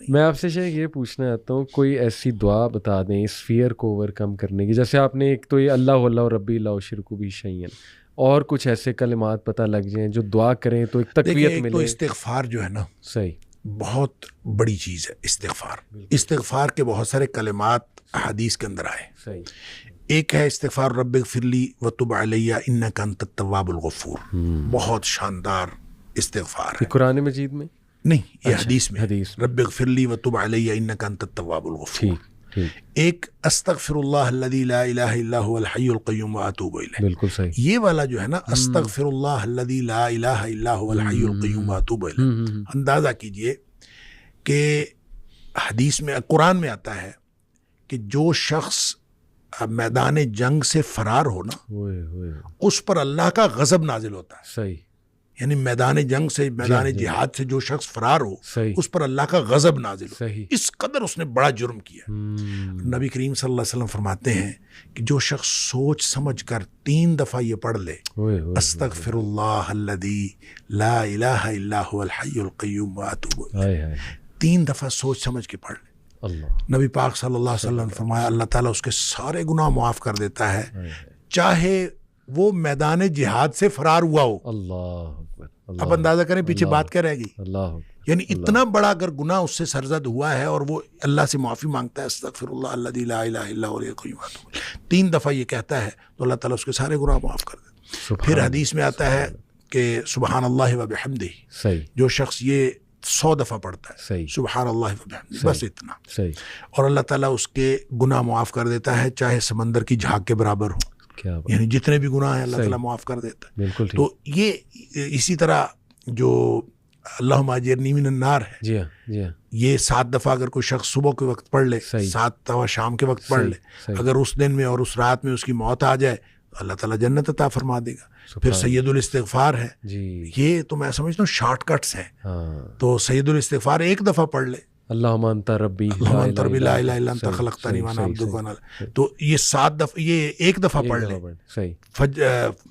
نہیں. میں آپ سے شیخ یہ پوچھنا چاہتا ہوں، کوئی ایسی دعا بتا دیں اس فیئر کو اوور کم کرنے کی. جیسے آپ نے ایک تو یہ اللہ اللہ ربی لا شرک بھی شیئا، اور کچھ ایسے کلمات پتہ لگ جائیں جو دعا کریں تو ایک تقویت ایک ملے. تو استغفار جو ہے نا صحیح، بہت بڑی چیز ہے. استغفار کے بہت سارے کلمات حدیث کے اندر آئے. صحیح. ایک ہے استغفار رب اغفر لی وتب علی انک انت التواب الغفور. بہت شاندار استغفار ہے. قرآن مجید میں نہیں، یہ حدیث میں حدیث رب اغفر لی وتب علی انک انت التواب الغفور. ٹھیک. ایک استغفر اللہ الذی لا الہ الا هو الحی القیوم واتوب الیہ. بالکل صحیح. یہ والا جو ہے نا استغفر اللہ الذی لا الہ الا هو الحی القیوم واتوب الیہ، اندازہ کیجئے کہ حدیث میں قرآن میں آتا ہے کہ جو شخص میدان جنگ سے فرار ہو نا اس پر اللہ کا غضب نازل ہوتا ہے. صحیح. یعنی میدان جنگ سے، میدان جہاد سے جو شخص فرار ہو صحیح. اس پر اللہ کا غضب نازل ہو. صحیح. اس قدر اس نے بڑا جرم کیا. نبی کریم صلی اللہ علیہ وسلم فرماتے ہیں کہ جو شخص سوچ سمجھ کر 3 دفعہ یہ پڑھ لے استغفر اللہ الذی لا الہ الا هو الحی القیوم واتوب الیہ، 3 دفعہ سوچ سمجھ کے پڑھ لے. نبی پاک صلی اللہ علیہ وسلم نے فرمایا اللہ تعالیٰ اس کے سارے گناہ معاف کر دیتا ہے، چاہے وہ میدان جہاد سے فرار ہوا ہو. اللہ. اب اندازہ کریں پیچھے بات کیا رہے گی. اللہ. یعنی اتنا بڑا اگر گناہ اس سے سرزد ہوا ہے اور وہ اللہ سے معافی مانگتا ہے استغفر اللہ الذی لا الہ الا هو الحی القیوم واتوب الیہ، 3 دفعہ یہ کہتا ہے تو اللہ تعالیٰ اس کے سارے گناہ معاف کر دیتا. پھر حدیث میں آتا ہے کہ سبحان اللہ و بحمدہ، جو شخص یہ 100 دفعہ پڑھتا ہے سبحان اللہ و بحمدہ، بس اتنا، اور اللہ تعالیٰ اس کے گناہ معاف کر دیتا ہے چاہے سمندر کی جھاگ کے برابر ہو. یعنی جتنے بھی گناہ ہیں اللہ تعالیٰ معاف کر دیتا ہے. تو یہ اسی طرح جو اللہم اجرنی من النار ہے، یہ 7 دفعہ اگر کوئی شخص صبح کے وقت پڑھ لے، 7 دفعہ شام کے وقت پڑھ لے، اگر اس دن میں اور اس رات میں اس کی موت آ جائے اللہ تعالیٰ جنت عطا فرما دے گا. پھر سید الاستغفار ہے. یہ تو میں سمجھتا ہوں شارٹ کٹس ہیں. تو سید الاستغفار 1 دفعہ پڑھ لے اللہم انت ربی لا الہ الا انت خلقتنی وانا عبدک وانا، تو یہ 7 دفعہ، یہ 1 دفعہ پڑھ لے.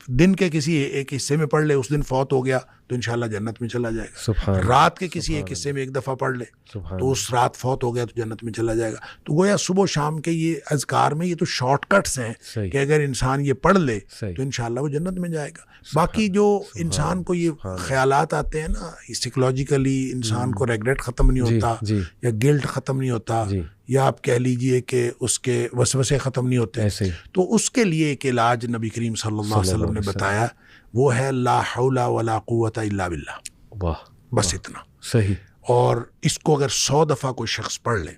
دن کے کسی ایک حصے میں پڑھ لے، اس دن فوت ہو گیا تو انشاءاللہ جنت میں چلا جائے گا. رات کے کسی ایک حصے میں 1 دفعہ پڑھ لے تو اس رات فوت ہو گیا تو جنت میں چلا جائے گا. تو گویا صبح و شام کے یہ اذکار میں یہ تو شارٹ کٹس ہیں کہ اگر انسان یہ پڑھ لے تو انشاءاللہ وہ جنت میں جائے گا. باقی جو انسان کو یہ خیالات آتے ہیں نا، سائیکولوجیکلی انسان کو ریگریٹ ختم نہیں ہوتا یا گلٹ ختم نہیں ہوتا، یا آپ کہہ لیجئے کہ اس کے وسوسے ختم نہیں ہوتے، تو اس کے لیے ایک علاج نبی کریم صلی اللہ علیہ وسلم نے بتایا، وہ ہے لا حول ولا قوت الا باللہ. بس اتنا. صحیح. اور اس کو اگر 100 دفعہ کوئی شخص پڑھ لے،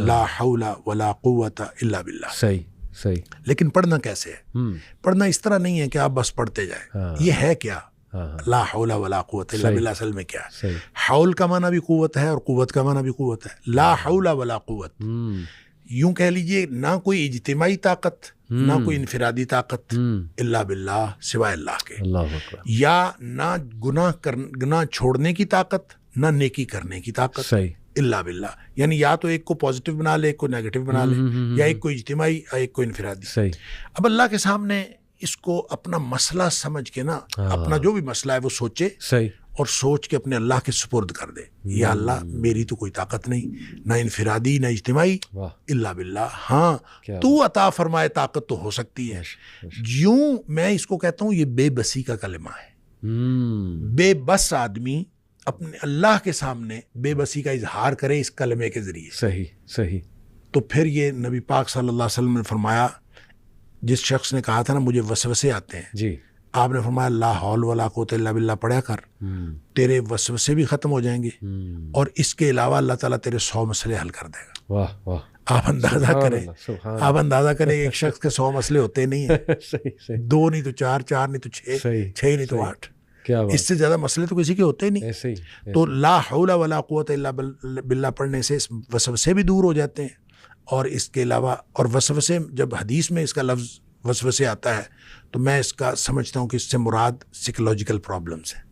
لا حول ولا قوت الا باللہ. صحیح. لیکن پڑھنا کیسے ہے؟ پڑھنا اس طرح نہیں ہے کہ آپ بس پڑھتے جائیں. یہ ہے کیا لا حول ولا قوت الا باللہ؟ اصل میں کیا ہے؟ حول کا معنی بھی قوت ہے اور قوت کا معنی بھی قوت ہے. لا حول ولا قوت، یوں کہہ لیجئے نہ کوئی اجتماعی طاقت نہ کوئی انفرادی طاقت الا باللہ، سوائے اللہ کے. یا نہ گناہ چھوڑنے کی طاقت نہ نیکی کرنے کی طاقت الا باللہ. یعنی یا تو ایک کو پازیٹیو بنا لے، ایک کو نیگیٹو بنا لے، یا ایک کو اجتماعی ایک کو انفرادی. اب اللہ کے سامنے اس کو اپنا مسئلہ سمجھ کے نا، اپنا جو بھی مسئلہ ہے وہ سوچے اور سوچ کے اپنے اللہ کے سپرد کر دے. یا اللہ میری تو کوئی طاقت نہیں، نہ انفرادی نہ اجتماعی، الا باللہ. ہاں تو عطا فرمائے طاقت تو ہو سکتی ہے. یوں میں اس کو کہتا ہوں یہ بے بسی کا کلمہ ہے. بے بس آدمی اپنے اللہ کے سامنے بے بسی کا اظہار کرے اس کلمے کے ذریعے. صحیح. تو پھر یہ نبی پاک صلی اللہ علیہ وسلم نے فرمایا، جس شخص نے کہا تھا نا مجھے وسوسے آتے ہیں، آپ نے فرمایا لا حول ولا قوت الا باللہ پڑھا کر، تیرے وسوسے بھی ختم ہو جائیں گے اور اس کے علاوہ اللہ تعالیٰ تیرے 100 مسئلے حل کر دے گا. آپ اندازہ کریں ایک شخص کے 100 مسئلے ہوتے نہیں ہیں. 2 نہیں تو 4، 4 نہیں تو 6، 6 نہیں تو 8. اس سے زیادہ مسئلے تو کسی کے ہوتے ہی نہیں. تو لا حول ولا قوت الا باللہ پڑھنے سے وسوسے بھی دور ہو جاتے ہیں. اور اس کے علاوہ، اور وسوسے جب حدیث میں اس کا لفظ وسوسے آتا ہے تو میں اس کا سمجھتا ہوں کہ اس سے مراد سائیکولوجیکل پرابلمس ہیں.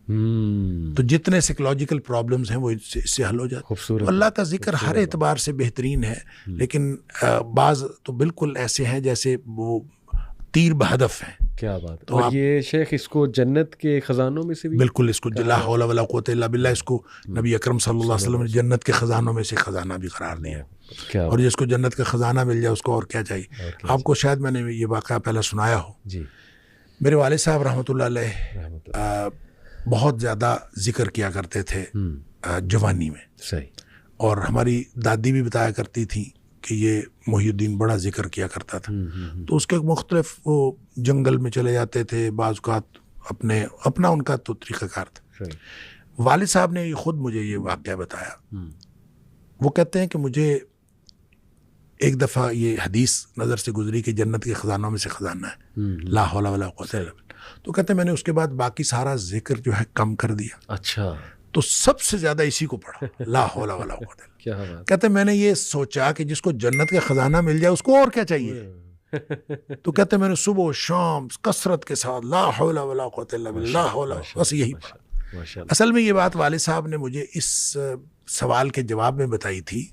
تو جتنے سائیکولوجیکل پرابلمس ہیں وہ اس سے حل ہو جاتے ہیں. اللہ کا ذکر ہر اعتبار سے بہترین ہے، لیکن بعض تو بالکل ایسے ہیں جیسے وہ تیر بہدف ہیں کیا بات. تو اور یہ شیخ اس کو جنت کے خزانوں میں سے بھی بالکل اس کو لا حول ولا قوت الا باللہ اس کو نبی اکرم صلی اللہ علیہ وسلم نے جنت کے خزانوں میں سے خزانہ بھی قرار دیا. اور جس کو جنت کا خزانہ مل جائے اس کو اور کیا چاہیے. آپ کو شاید میں نے یہ واقعہ پہلے سنایا ہو. جی. میرے والد صاحب رحمۃ اللہ علیہ بہت زیادہ ذکر کیا کرتے تھے جوانی میں. صحیح. اور ہماری دادی بھی بتایا کرتی تھی کہ یہ محی الدین بڑا ذکر کیا کرتا تھا. تو اس کے مختلف وہ جنگل میں چلے جاتے تھے بعض اوقات اپنا ان کا تو طریقہ کار تھا. والد صاحب نے خود مجھے یہ واقعہ بتایا. وہ کہتے ہیں کہ مجھے ایک دفعہ یہ حدیث نظر سے گزری کہ جنت کے خزانوں میں سے خزانہ ہے لا حول ولا قوت الا باللہ. تو کہتے ہیں میں نے اس کے بعد باقی سارا ذکر جو ہے کم کر دیا. اچھا. تو سب سے زیادہ اسی کو پڑھا لا حول ولا قوت الا باللہ. کہتے ہیں میں نے یہ سوچا کہ جس کو جنت کا خزانہ مل جائے اس کو اور کیا چاہیے. تو کہتے ہیں میں نے صبح و شام کثرت کے ساتھ لا حول ولا قوت الا باللہ بس یہی پڑھا. اصل میں یہ بات والد صاحب نے مجھے اس سوال کے جواب میں بتائی تھی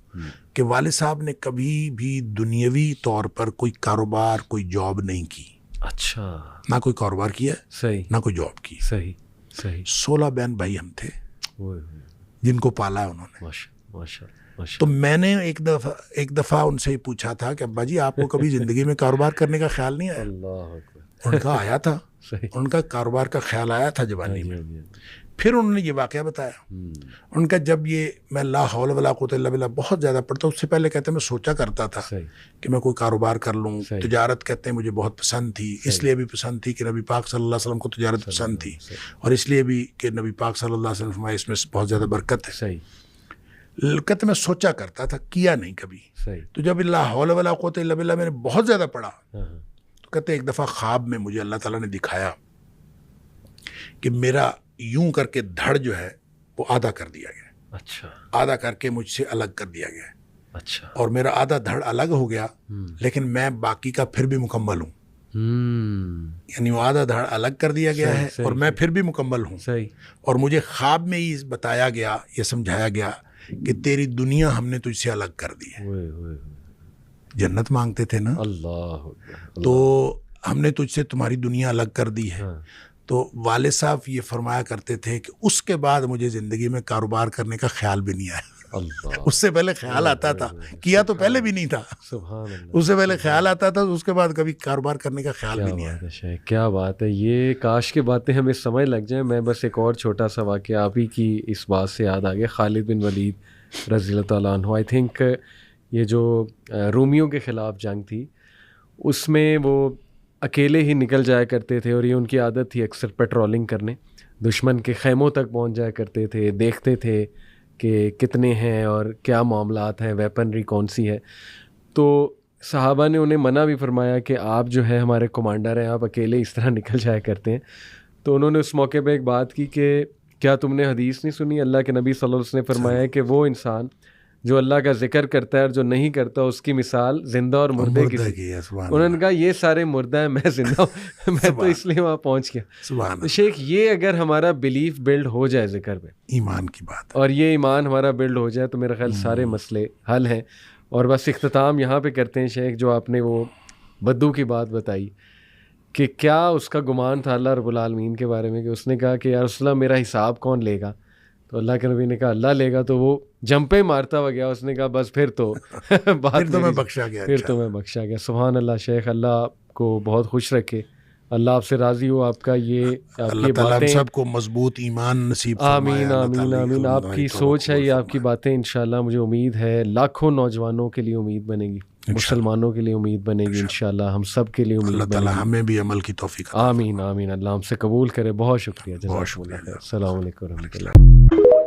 کہ والد صاحب نے کبھی بھی دنیاوی طور پر کوئی کاروبار کوئی جاب نہیں کی. اچھا. نہ کوئی کاروبار کیا صحیح نہ کوئی جاب کی. صحیح صحیح. 16 بہن بھائی ہم تھے جن کو پالا ہے انہوں نے. تو میں نے ایک دفعہ ان سے پوچھا تھا کہ ابا جی آپ کو کبھی زندگی میں کاروبار کرنے کا خیال نہیں آیا. ان کا آیا تھا. ان کا کاروبار کا خیال آیا تھا جوانی میں. پھر انہوں نے یہ واقعہ بتایا. ان کا جب یہ میں لا حول ولا قوت الا باللہ بہت زیادہ پڑھتا اس سے پہلے کہتے ہیں میں سوچا کرتا تھا کہ میں کوئی کاروبار کر لوں. تجارت کہتے ہیں مجھے بہت پسند تھی. اس لیے بھی پسند تھی کہ نبی پاک صلی اللہ علیہ وسلم کو تجارت پسند تھی اور اس لیے بھی کہ نبی پاک صلی اللہ علیہ وسلم فرمایا اس میں بہت زیادہ برکت ہے. کہتے میں سوچا کرتا تھا کیا نہیں کبھی. تو جب لا حول ولا قوت الا باللہ میں نے بہت زیادہ پڑھا تو کہتے ایک دفعہ خواب میں مجھے اللہ تعالیٰ نے دکھایا کہ میرا یوں کر کے دھڑ جو ہے وہ آدھا کر دیا گیا. اچھا. آدھا کر کے مجھ سے الگ کر دیا گیا. اچھا. اور میرا آدھا دھڑ الگ ہو گیا لیکن میں باقی کا پھر بھی مکمل ہوں. یعنی وہ آدھا دھڑ الگ کر دیا گیا ہے اور میں پھر بھی مکمل ہوں. اور مجھے خواب میں ہی بتایا گیا یہ سمجھایا گیا کہ تیری دنیا ہم نے تجھ سے الگ کر دی ہے. جنت مانگتے تھے نا اللہ تو ہم نے تجھ سے تمہاری دنیا الگ کر دی ہے. تو والد صاحب یہ فرمایا کرتے تھے کہ اس کے بعد مجھے زندگی میں کاروبار کرنے کا خیال بھی نہیں آیا. اس سے پہلے خیال آتا تھا کیا تو پہلے بھی نہیں تھا. اس سے پہلے خیال آتا تھا اس کے بعد کبھی کاروبار کرنے کا خیال بھی نہیں آیا. کیا بات ہے. یہ کاش کی باتیں ہمیں سمجھ لگ جائیں. میں بس ایک اور چھوٹا سا واقعہ آپ ہی کی اس بات سے یاد آ گیا. خالد بن ولید رضی اللہ تعالیٰ عنہ آئی تھنک یہ جو رومیوں کے خلاف جنگ تھی اس میں وہ اکیلے ہی نکل جایا کرتے تھے اور یہ ان کی عادت تھی اکثر پیٹرولنگ کرنے. دشمن کے خیموں تک پہنچ جایا کرتے تھے دیکھتے تھے کہ کتنے ہیں اور کیا معاملات ہیں ویپنری کون سی ہے. تو صحابہ نے انہیں منع بھی فرمایا کہ آپ جو ہے ہمارے کمانڈر ہیں آپ اکیلے اس طرح نکل جایا کرتے ہیں. تو انہوں نے اس موقع پہ ایک بات کی کہ کیا تم نے حدیث نہیں سنی اللہ کے نبی صلی اللہ علیہ وسلم نے فرمایا کہ وہ انسان جو اللہ کا ذکر کرتا ہے اور جو نہیں کرتا اس کی مثال زندہ اور مردے کی. انہوں نے کہا یہ سارے مردہ ہیں میں زندہ ہوں میں تو اس لیے وہاں پہنچ گیا. شیخ یہ اگر ہمارا بلیف بلڈ ہو جائے ذکر پہ ایمان کی بات اور یہ ایمان ہمارا بلڈ ہو جائے تو میرا خیال سارے مسئلے حل ہیں. اور بس اختتام یہاں پہ کرتے ہیں شیخ جو آپ نے وہ بدو کی بات بتائی کہ کیا اس کا گمان تھا اللہ رب العالمین کے بارے میں کہ اس نے کہا کہ یا رسول اللہ میرا حساب کون لے گا. تو اللہ کے نبی نے کہا اللہ لے گا. تو وہ جمپے مارتا ہوا گیا. اس نے کہا بس پھر تو میں بخشا گیا. سبحان اللہ. شیخ اللہ آپ کو بہت خوش رکھے. اللہ آپ سے راضی ہو. آپ کا یہ اللہ تعالیٰ ہم سب کو مضبوط ایمان نصیب فرمائے. آمین آمین آمین. آپ کی سوچ ہے یہ آپ کی باتیں انشاءاللہ مجھے امید ہے لاکھوں نوجوانوں کے لیے امید بنے گی مسلمانوں کے لیے امید بنے گی انشاءاللہ ہم سب کے لیے امید بنے گی. اللہ تعالیٰ ہمیں بھی عمل کی توفیق. آمین آمین. اللہ ہم سے قبول کرے. بہت شکریہ. السلام علیکم ورحمۃ اللہ.